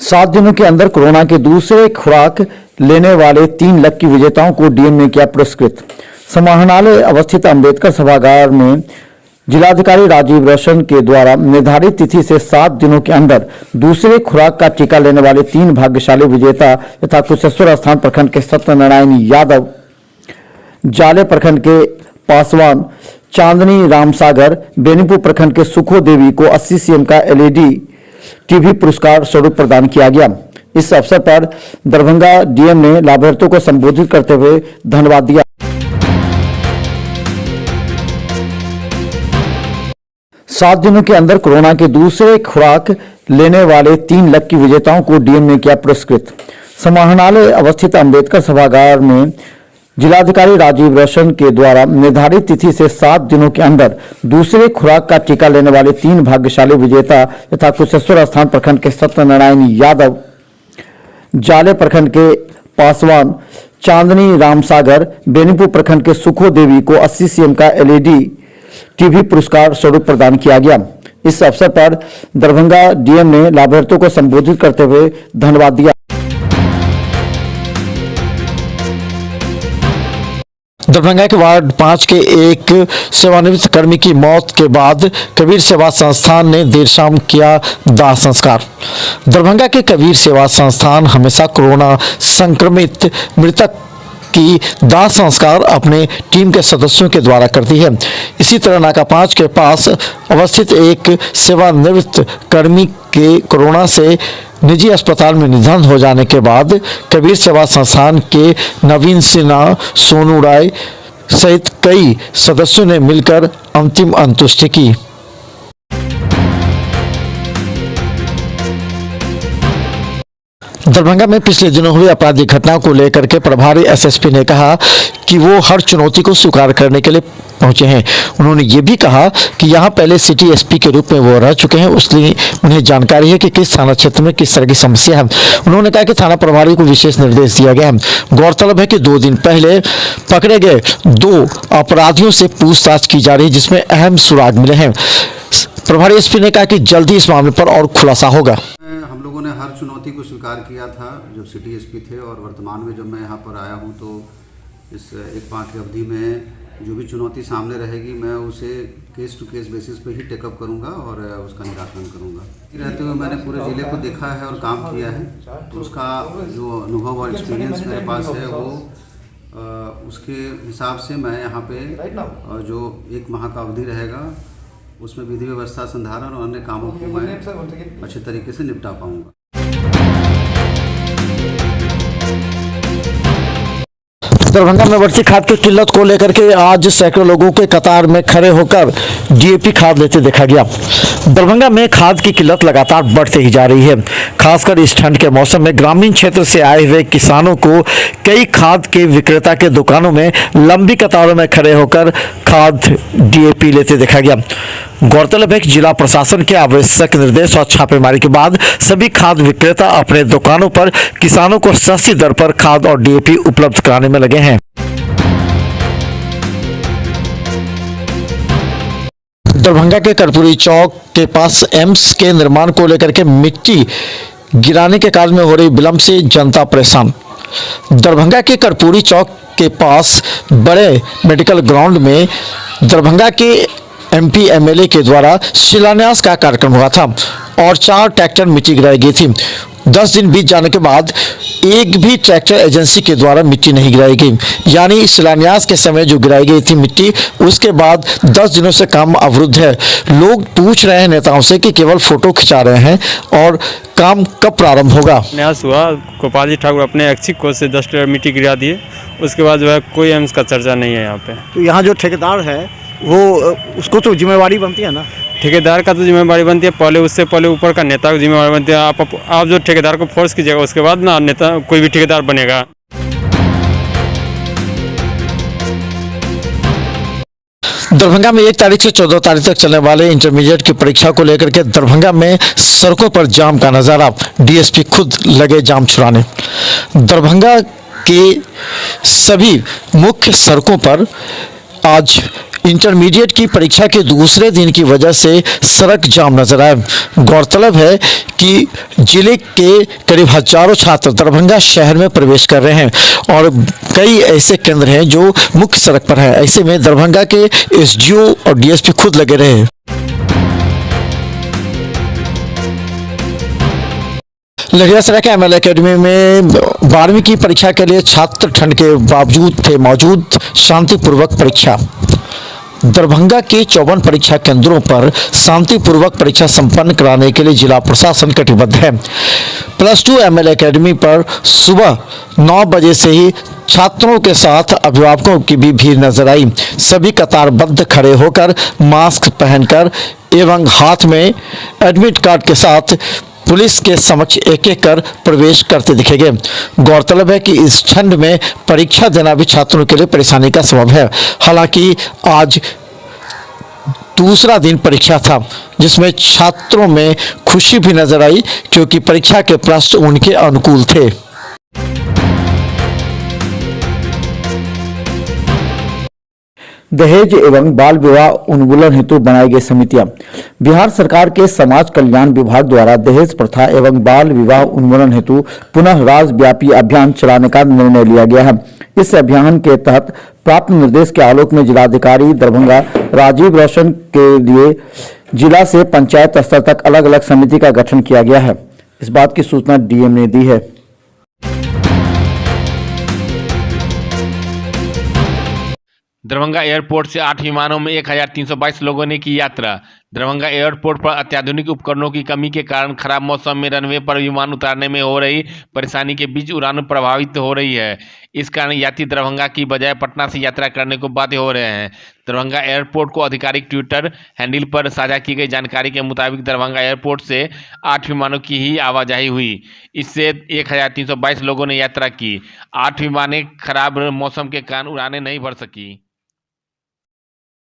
7 दिनों के अंदर कोरोना के दूसरे खुराक लेने वाले 3 लकी विजेताओं को डीएम ने किया पुरस्कृत। समाहरणालय अवस्थित अंबेडकर सभागार में जिलाधिकारी राजीव रोशन के द्वारा निर्धारित तिथि से 7 दिनों के अंदर दूसरे खुराक का टीका लेने वाले 3 भाग्यशाली विजेता यथा कुशेश्वर स्थान प्रखंड के सत्यनारायण यादव, जाले प्रखंड के पासवान चांदनी रामसागर, बेनीपुर प्रखंड के सुखो देवी को 80 सीएम का एलईडी टीवी पुरस्कार स्वरूप प्रदान किया गया। इस अवसर पर दरभंगा डीएम ने लाभार्थियों को संबोधित करते हुए धन्यवाद दिया। सात दिनों के अंदर कोरोना के दूसरे खुराक लेने वाले 3 लकी विजेताओं को डीएम ने किया पुरस्कृत। समाहरणालय अवस्थित अंबेडकर सभागार में जिलाधिकारी राजीव रोशन के द्वारा निर्धारित तिथि से 7 दिनों के अंदर दूसरे खुराक का टीका लेने वाले 3 भाग्यशाली विजेता यथा कुशेश्वर स्थान प्रखंड के सत्यनारायण यादव, जाले प्रखंड के पासवान चांदनी रामसागर, बेनीपुर प्रखंड के सुखो देवी को 80 सीएम का एलईडी टीवी पुरस्कार स्वरूप प्रदान किया गया। इस अवसर पर दरभंगा डीएम ने लाभार्थियों को संबोधित करते हुए धन्यवाद दिया। दरभंगा के वार्ड 5 के एक सेवानिवृत्त कर्मी की मौत के बाद कबीर सेवा संस्थान ने देर शाम किया दाह संस्कार। दरभंगा के कबीर सेवा संस्थान हमेशा कोरोना संक्रमित मृतक की दाह संस्कार अपने टीम के सदस्यों के द्वारा करती है। इसी तरह नाका 5 के पास अवस्थित एक सेवानिवृत्त कर्मी के कोरोना से निजी अस्पताल में निधन हो जाने के बाद कबीर सेवा संस्थान के नवीन सिन्हा, सोनू राय सहित कई सदस्यों ने मिलकर अंतिम अंत्येष्टि की। दरभंगा में पिछले दिनों हुई आपराधिक घटनाओं को लेकर के प्रभारी एसएसपी ने कहा कि वो हर चुनौती को स्वीकार करने के लिए पहुंचे हैं। उन्होंने ये भी कहा कि यहाँ पहले सिटी एसपी के रूप में वो रह चुके हैं, इसलिए उन्हें जानकारी है कि किस थाना क्षेत्र में किस तरह की समस्या है। उन्होंने कहा कि थाना प्रभारी को विशेष निर्देश दिया गया है। गौरतलब है कि 2 दिन पहले पकड़े गए 2 अपराधियों से पूछताछ की जा रही है, जिसमें अहम सुराग मिले हैं। प्रभारी एसपी ने कहा कि जल्दी इस मामले पर और खुलासा होगा। हम लोगों ने हर चुनौती को स्वीकार किया था जब सिटी एसपी थे, और वर्तमान में जब मैं यहाँ पर आया हूँ तो इस 1-5 की अवधि में जो भी चुनौती सामने रहेगी मैं उसे केस टू केस बेसिस पे ही टेकअप करूँगा और उसका निराकरण करूँगा। रहते हुए मैंने पूरे ज़िले को देखा है और काम किया है, तो उसका जो अनुभव और एक्सपीरियंस मेरे पास है वो उसके हिसाब से मैं यहाँ पे जो 1 माह का अवधि रहेगा उसमें विधि व्यवस्था संधारण और अन्य कामों को मैं अच्छे तरीके से निपटा पाऊंगा। दरभंगा में बढ़ती खाद की किल्लत को लेकर के आज सैकड़ों लोगों के कतार में खड़े होकर डीएपी खाद लेते देखा गया। दरभंगा में खाद की किल्लत लगातार बढ़ती ही जा रही है। खासकर इस ठंड के मौसम में ग्रामीण क्षेत्र से आए हुए किसानों को कई खाद के विक्रेता के दुकानों में लंबी कतारों में खड़े होकर खाद डीएपी लेते देखा गया। गौरतलब है कि जिला प्रशासन के आवश्यक निर्देश और छापेमारी के बाद सभी खाद विक्रेता अपने दुकानों पर किसानों को सस्ती दर पर खाद और डीएपी उपलब्ध कराने में लगे हैं। दरभंगा के कर्पूरी चौक के पास एम्स के निर्माण को लेकर के मिट्टी गिराने के कार्य में हो रही विलंब से जनता परेशान। दरभंगा के कर्पूरी चौक के पास बड़े मेडिकल ग्राउंड में दरभंगा के एमपी एमएलए के द्वारा शिलान्यास का कार्यक्रम हुआ था और 4 ट्रैक्टर मिट्टी गिराई गई थी। 10 दिन बीत जाने के बाद एक भी ट्रैक्टर एजेंसी के द्वारा मिट्टी नहीं गिराई गई, यानी शिलान्यास के समय जो गिराई गई थी मिट्टी, उसके बाद 10 दिनों से काम अवरुद्ध है। लोग पूछ रहे हैं नेताओं से कि केवल फोटो खिंचा रहे हैं और काम कब प्रारंभ होगा। न्यास हुआ, गोपाल जी ठाकुर अपने ऐच्छिक कोष से 10 ट्रैक्टर मिट्टी गिरा दिए, उसके बाद जो है कोई एम्स का चर्चा नहीं है यहाँ पे। तो यहाँ जो ठेकेदार है वो उसको तो जिम्मेवारी बनती है ना, ठेकेदार का तो जिम्मेवारी बनती है, पहले उससे पहले ऊपर का नेता की जिम्मेवारी बनती है। आप जो ठेकेदार को फोर्स कीजिएगा उसके बाद ना नेता कोई भी ठेकेदार बनेगा। दरभंगा में 1 तारीख से 14 तारीख तक चलने वाले इंटरमीडिएट की परीक्षा को लेकर के दरभंगा में सड़कों पर जाम का नजारा, डीएसपी खुद लगे जाम छुड़ाने। दरभंगा के सभी मुख्य सड़कों पर आज इंटरमीडिएट की परीक्षा के दूसरे दिन की वजह से सड़क जाम नजर आए। गौरतलब है कि जिले के करीब हजारों छात्र दरभंगा शहर में प्रवेश कर रहे हैं और कई ऐसे केंद्र हैं जो मुख्य सड़क पर है। ऐसे में दरभंगा के एसडीओ और डीएसपी खुद लगे रहे। लहियासराय के एमएल एकेडमी में 12वीं की परीक्षा के लिए छात्र ठंड के बावजूद थे मौजूद। शांतिपूर्वक परीक्षा। दरभंगा के 54 परीक्षा केंद्रों पर शांतिपूर्वक परीक्षा संपन्न कराने के लिए जिला प्रशासन कटिबद्ध है। +2 एमएल एकेडमी पर सुबह 9 बजे से ही छात्रों के साथ अभिभावकों की भी भीड़ नजर आई। सभी कतारबद्ध खड़े होकर मास्क पहनकर एवं हाथ में एडमिट कार्ड के साथ पुलिस के समक्ष एक एक कर प्रवेश करते दिखेंगे। गौरतलब है कि इस ठंड में परीक्षा देना भी छात्रों के लिए परेशानी का सबब है। हालांकि आज दूसरा दिन परीक्षा था जिसमें छात्रों में खुशी भी नजर आई क्योंकि परीक्षा के प्रश्न उनके अनुकूल थे। दहेज एवं बाल विवाह उन्मूलन हेतु बनाई गई समितियां। बिहार सरकार के समाज कल्याण विभाग द्वारा दहेज प्रथा एवं बाल विवाह उन्मूलन हेतु पुनः राज्यव्यापी अभियान चलाने का निर्णय लिया गया है। इस अभियान के तहत प्राप्त निर्देश के आलोक में जिलाधिकारी दरभंगा राजीव रोशन के लिए जिला से पंचायत स्तर तक अलग अलग समिति का गठन किया गया है। इस बात की सूचना डीएम ने दी है। दरभंगा एयरपोर्ट से 8 विमानों में 1322 लोगों ने की यात्रा। दरभंगा एयरपोर्ट पर अत्याधुनिक उपकरणों की कमी के कारण खराब मौसम में रनवे पर विमान उतारने में हो रही परेशानी के बीच उड़ान प्रभावित हो रही है। इस कारण यात्री दरभंगा की बजाय पटना से यात्रा करने को बाध्य हो रहे हैं। दरभंगा एयरपोर्ट को आधिकारिक ट्विटर हैंडल पर साझा की गई जानकारी के मुताबिक दरभंगा एयरपोर्ट से 8 विमानों की ही आवाजाही हुई। इससे 1322 लोगों ने यात्रा की। 8 विमानें खराब मौसम के कारण उड़ानें नहीं भर सकी।